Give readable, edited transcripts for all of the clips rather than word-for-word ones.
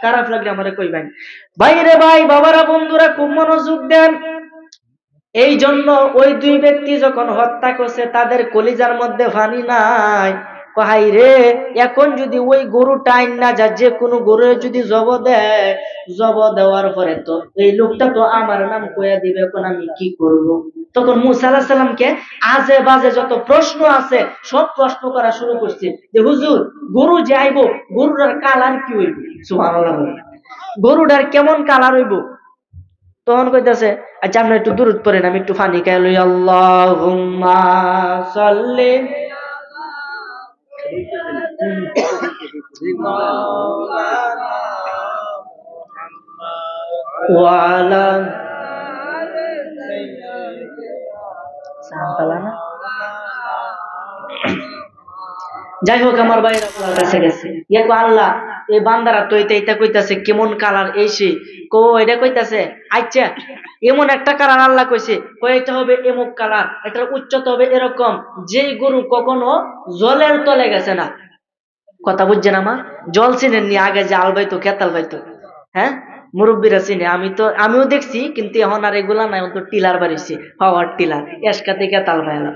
খারাপ লাগলে আমারে কইবেন। ভাইরে ভাই, বাবারা, বন্ধুরা, খুব মনোযোগ দেন। এই জন্য ওই দুই ব্যক্তি যখন হত্যা করছে তাদের কলিজার মধ্যে পানি নাই। হাই রে, এখন যদি ওই গরুটা আইন না যা, যে কোনো গরু যদি জব দেয়, জব দেওয়ার পরে তো এই লোকটা তো আমার নাম কইয়া দিবে, এখন আমি কি করব? তখন মুসা আলাইহিস সালামকে আজে বাজে যত প্রশ্ন আছে সব প্রশ্ন করা শুরু করছে, যে হুজুর, গরু যে আইব, গরুটার কালার কি হইব? সুবহানাল্লাহ, গরুটার কেমন কালার হইব? তখন কইতাছে, আচ্ছা আমরা একটু দুরূদ পড়েন, আমি একটু পানি খাই লই। আল্লাহুম্মা সাল্লি ওয়া আলা সাল্লাল্লাহু। যাই হোক, আমার ভাইরা আল্লাহর কাছে গেছে, আল্লাহ, এই বান্দারা তো এটা কইতাছে কেমন কালার, এই সে কো এটা কইতাছে, আচ্ছা এমন একটা কালার আল্লাহ কইছে, এটা হবে এমক কালার, এটার উচ্চতা হবে এরকম, যেই গরু কখনো জলের তলে গেছে না। কথা বুঝছেন আমার? জল চিনেননি? আগে যে আলবাইতো, কেতাল বাইতো, হ্যাঁ, মুরব্বীরা চিনে, আমিও দেখছি, কিন্তু এখন আর এগুলা নাই, তো টিলার বাড়িছে, পাওয়ার টিলার, এসকা থেকে তাল বাইলাম।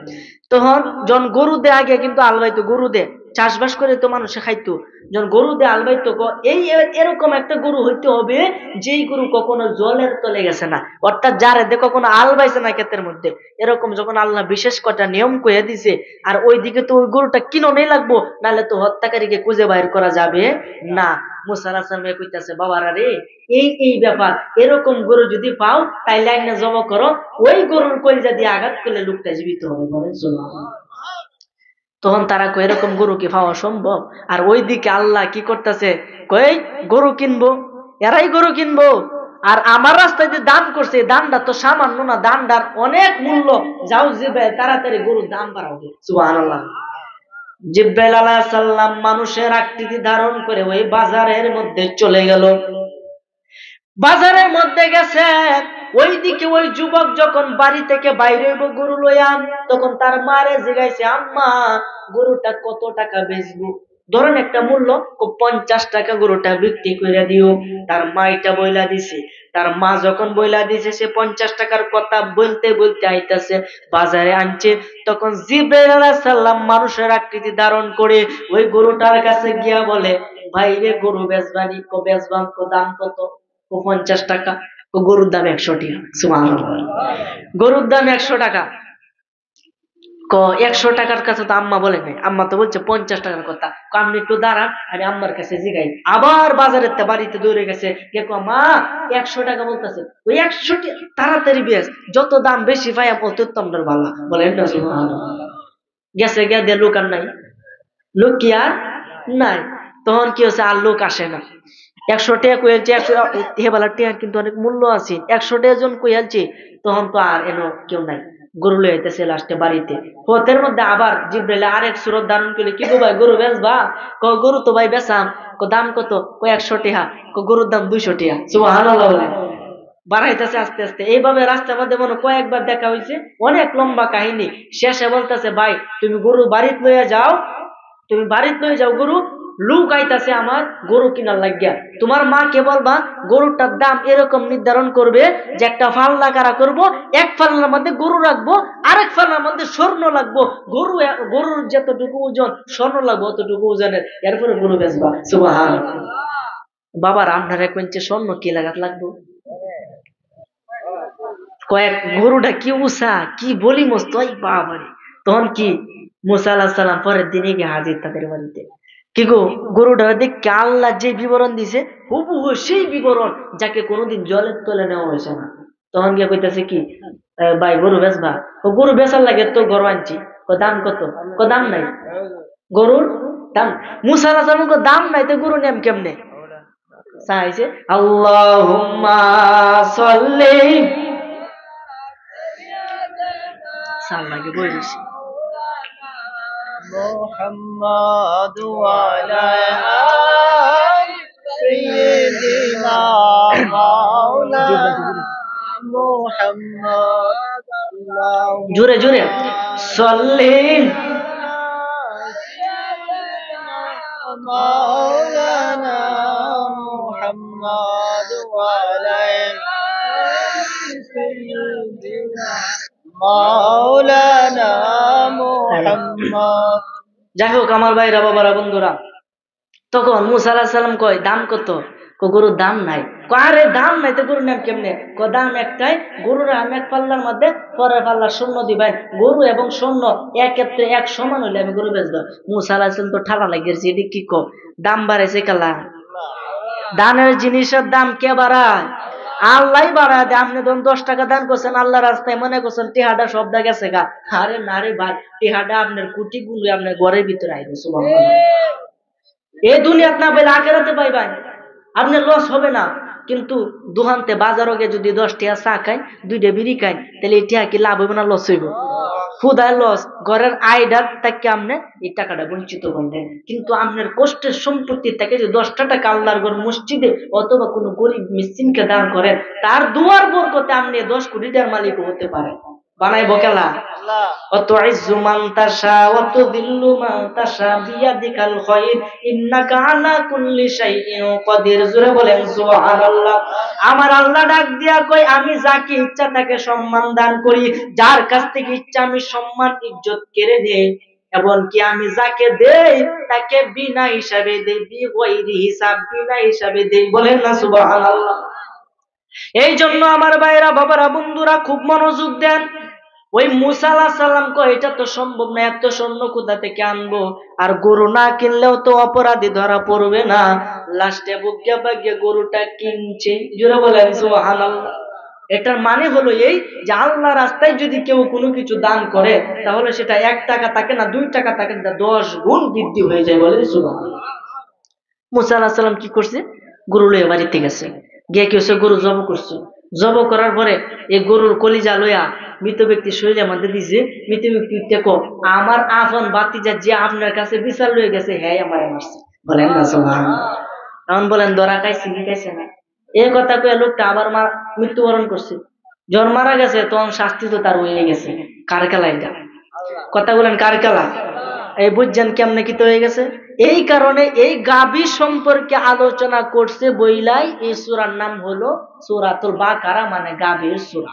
তখন যখন গরু দে, আগে কিন্তু আলবাইতো, গরু দে চাষবাস করে তো মানুষে খাইতো, যখন গরু দে আলবাইতো, এই এরকম একটা গরু হইতে হবে যেই গরু কখনো জলের তলে গেছে না, অর্থাৎ যারে দে কখনো আলবাইছে না ক্ষেতের মধ্যে। এরকম যখন আল্লাহ বিশেষ কটা নিয়ম কয়ে দিছে, আর ওইদিকে তো ওই গরুটা কিননেই লাগবো, নাহলে তো হত্যাকারীকে খুঁজে বাইর করা যাবে না। মুসা আলাইহিস সালাম কইতাছে, বাবারা রে, এই ব্যাপার, এরকম গরু যদি পাও তাইলে আইনা জমা করো, ওই গরুর কলিজা দিয়ে আঘাত করলে লোকটা জীবিত হবে। বলেন সুবহানাল্লাহ। তখন তারা কয়, এরকম গরু কি পাওয়া সম্ভব? আর ওইদিকে আল্লাহ কি করতেছে, কই গরু কিনবো, এরাই গরু কিনবো, আর আমার রাস্তায় যে দান করছে, দানটা তো সামান্য না, দানটার অনেক মূল্য, যাও জিব্রাইল তাড়াতাড়ি গরুর দাম বাড়াবে। সুবহানাল্লাহ। জিব্রাইল আলাইহিস সালাম মানুষের আকৃতি ধারণ করে ওই বাজারের মধ্যে চলে গেল। বাজারের মধ্যে গেছে, ওইদিকে ওই যুবক যখন বাড়ি থেকে বাইরে হইব গরু লইয়া, তখন তার মারে জিগাইছে, আম্মা, গরুটা কত টাকা বেচবো? ধরেন একটা মূল্য, 50 টাকা গরুটা বিক্রি করে দিও। তার মা এটা বইলা দিছে। তার মা যখন বইলা দিছে, সে 50 টাকার কথা বলতে বলতে আইতাছে, বাজারে আনছে। তখন জিবরাইল আলাইহিস সালাম মানুষের আকৃতি ধারণ করে ওই গরুটার কাছে গিয়া বলে, ভাই রে, গরু বেচবানি? বেচবান, দাম কত? 50 টাকা। গরুর দাম 100 টাকা। সুবহানাল্লাহ। গরুর দাম 100 টাকা। 100 টাকার কাছে তো আম্মা বলে নাই, আম্মা তো বলছে 50 টাকার কথা। আপনি একটু দাঁড়ান, আমি আম্মার কাছে জিগাই। আবার বাজারের বাড়িতে দৌড়ে গেছে, দেখো মা 100 টাকা বলতেছে, ওই 100 তাড়াতাড়ি বেশ, যত দাম বেশি পাই তত তোমার ভালো। বলেন না সুবহানাল্লাহ। গেছে গিয়া দিয়ে লোক আর নাই, লোক কি আর নাই। তখন কি হচ্ছে, আর লোক আসে না। 100 টাকা কইলছে, 100 হেবেলার টাকার কিন্তু অনেক মূল্য আছে, 100 টাকা জন কইলছে। তখন তো আর এনো কেউ নাই, গরু লয়ে আইতেছে লাস্টে বাড়িতে। পথের মধ্যে আবার জিবরাইল আরেক সুরত ধারণ করলে, কি গো ভাই, গরু বেচবা? গরু তো ভাই বেচাম। দাম কত? 100 টাকা। গরুর দাম 200 টাকা। সুবহানাল্লাহ। বাড়াইতেছে আস্তে আস্তে। এইভাবে রাস্তার মধ্যে মনে কয়েকবার দেখা হয়েছে, অনেক লম্বা কাহিনী। শেষে বলতেছে, ভাই তুমি গরু বাড়িতে লইয়া যাও, তুমি বাড়িতে লইয়া যাও গরু, লোক আইতাছে আমার গরু কিনার লাগিয়া। তোমার মা কে বলবা গরুটার দাম এরকম নির্ধারণ করবে যে একটা ফাল্লা কারা করবো, এক ফাল্লার মধ্যে গরু রাখবো, আরেক ফাল্লার মধ্যে স্বর্ণ লাগবো, গরুর যতটুকু ওজন স্বর্ণ লাগবো অতটুকু ওজনের, এরপরে গরু বেচবা। সুবহানাল্লাহ। বাবা রান্নার এক ইঞ্চি স্বর্ণ কি লাগাত লাগবো? কয়েক গরুটা কি উষা, কি বলি মস্ত বাবা। তখন কি মুসা আলাইহিস সালাম পরের দিনে গিয়ে হাজির তাদের বাড়িতে। কি গো, গরুটা দেখে আল্লাহ যে বিবরণ দিছে, হুবহু সেই বিবরণ, যাকে কোনোদিন জলের তলে নেওয়া হয়েছে না। তখন গিয়ে কইতাছে, কি ভাই গরু বেচবা? গরু বেচার লাগে তো গরু আনছি। দাম কত? দাম নাই। গরুর দাম? মুসা আলাইহিস সালাম দাম নাই, তো গরু নেম কেমনে? চাইছে আল্লাহুম্মা সাল্লি সাল্লাকে বলেছি মুহাম্মাদ ওয়া আলা আলি সাইয়্যিদিনা মাওলানা মুহাম্মাদ। জোরে জোরে সাল্লি মাওলানা মুহাম্মাদ। محمد وعلى آل سيدنا مولانا محمد যাই হোক আমার ভাইরা বাবারা বন্ধুরা, তখন মুসা আলাহিসাল্লাম সাল্লাম কয় দাম কত? গরুর দাম নাই। আরে দাম নাই তো গরুর নাম কেমনে? দাম একটাই, গরুর আমি এক পাল্লার মধ্যে পরের পাল্লার শূন্য দিবেন, গরু এবং শূন্য এক ক্ষেত্রে এক সমান হইলে আমি গরু বেচবো। মুসা আলাহিসাল্লাম সাল্লাম তো ঠালা লাগিয়েছে, এটি কি কো দাম বাড়াইছে কালা? দানের জিনিসের দাম কে বাড়ায়? আল্লাহ বাড়ায় দেয়। আপনি ধরুন 10 টাকা দান করছেন আল্লাহ রাস্তায়, মনে করছেন টিহাটা সব দা গেছে গা। আরে না রে ভাই, টিহাটা আপনার কুটি গুলো আপনার ঘরের ভিতরে আইবে। সুবহানাল্লাহ। এই দুনিয়াত না পাইলে আখেরাতে পাইবেন, আপনার লস হবে না। কিন্তু দুহান্তে বাজারও গিয়ে যদি 10 টাকা চা খাই, 2টা বিড়ি খাই, তাহলে এই টাকা কি লাভ হইব না লস হইব? খুদায় লস। ঘরের আয়ডার থেকে আপনি এই টাকাটা বঞ্চিত করলেন। কিন্তু আপনার কষ্টের সম্পত্তি থেকে যদি 10টা টাকা আল্লাহর ঘর মসজিদে অথবা কোনো গরিব মিসকিনকে দান করেন, তার দুয়ার বরকতে আপনি 10 কোটি টাকার মালিক হতে পারেন। বানাইবো কেলা? وتعز من تشاء وتذل من تشاء بيدك الخير إنك على كل شيء قدير। জোরে বলেন সুবহানাল্লাহ। আমার আল্লাহ ডাক দিয়া কই, আমি যাকে ইচ্ছা তাকে সম্মান দান করি, যার কাছ থেকে ইচ্ছা আমি সম্মান ইজ্জত কেড়ে নেই, এবং কি আমি যাকে দেই তাকে বিনা হিসাবে দেই, বিগয়রি হিসাব, বিনা হিসাবে দেই। বলেন না সুবহানাল্লাহ। এই জন্য আমার ভাইরা বাবারা বন্ধুরা খুব মনোযোগ দেন। ওই মুসা আলাইহিস সালাম কয় এটা তো সম্ভব না, এত স্বর্ণ কোথা থেকে আনবো? আর গরু না কিনলেও তো অপরাধী ধরা পড়বে না। লাস্টে বুকে বাগে গরুটা কিনছে। জোরে বলেন সুবহানাল্লাহ। এটার মানে হলো এই যে আল্লাহ রাস্তায় যদি কেউ কোনো কিছু দান করে, তাহলে সেটা 1 টাকা থাকে না, 2 টাকা থাকে না, 10 গুণ বৃদ্ধি হয়ে যায়। বলেন সুবহানাল্লাহ। মুসা আলাইহিস সালাম কি করছে? গরু লইয়া বাড়িতে গেছে, গিয়ে কি হচ্ছে গরু জব করছে। জব করার পরে এই গরুর কলিজা লইয়া মৃত ব্যক্তি শরীরের মধ্যে দিছে। মৃত ব্যক্তি দেখো আমার আপন বাতিজা যে আপনার কাছে বিচার লয়ে গেছে, হ্যাঁ আমার মারছে। বলেন না সুবহানাল্লাহ। তখন বলেন ধরা খাইছে কি খাইছে না? এই কথা কয়ে লোকটা আবার মৃত্যুবরণ করছে। যখন মারা গেছে তখন শাস্তি তো তার হয়ে গেছে। কার খেলা এটা? কথা বলেন কার খেলা? এই বুঝছেন কেমনে কি তো হয়ে গেছে? এই কারণে এই গাভী সম্পর্কে আলোচনা করছে বইলাই এই সূরার নাম হলো সূরাতুল বাকারা, মানে গাভীর সূরা।